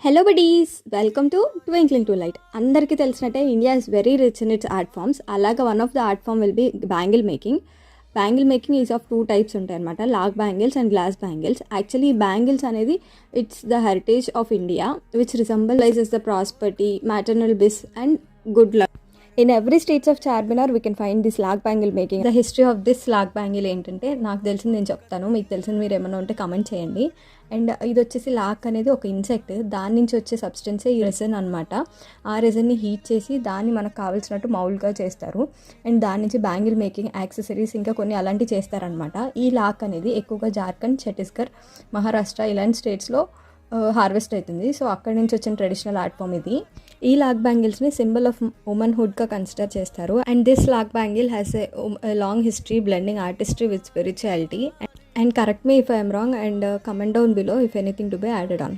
Hello buddies, welcome to twinkling to light. అందరికీ తెలిసినట్టే India is very rich in its art forms. అలాగా one of the art form will be bangle making. Bangle making is of two types ఉంటాయి అనమాట, lac bangles and glass bangles. Actually ఈ bangles అనేది it's the heritage of India which resembolizes the prosperity, maternal bliss and good luck. In every states of Charminar we can find this lac bangle making. The history of this lock bangle ఏంటంటే, నాకు తెలిసింది నేను చెప్తాను, మీకు తెలిసింది మీరు ఏమైనా ఉంటే కమెంట్ చేయండి. అండ్ ఇది వచ్చేసి లాక్ అనేది ఒక ఇన్సెక్ట్, దాని నుంచి వచ్చే సబ్స్టెన్సే ఈ రెజన్ అనమాట. ఆ రెజన్ని హీట్ చేసి దాన్ని మనకు కావాల్సినట్టు మౌల్డ్గా చేస్తారు. అండ్ దాని నుంచి బ్యాంగిల్ మేకింగ్, యాక్సెసరీస్ ఇంకా కొన్ని అలాంటివి చేస్తారనమాట. ఈ లాక్ అనేది ఎక్కువగా జార్ఖండ్, ఛత్తీస్గఢ్, మహారాష్ట్ర ఇలాంటి స్టేట్స్లో హార్వెస్ట్ అవుతుంది. సో అక్కడి నుంచి వచ్చిన ట్రెడిషనల్ ఆర్ట్ ఫామ్ ఇది. ఈ లాక్ బ్యాంగిల్స్ని సింబల్ ఆఫ్ ఉమెన్హుడ్గా కన్సిడర్ చేస్తారు. And this lock bangle has a long history blending artistry with spirituality. And correct me if I'm wrong and comment down below if anything to be added on.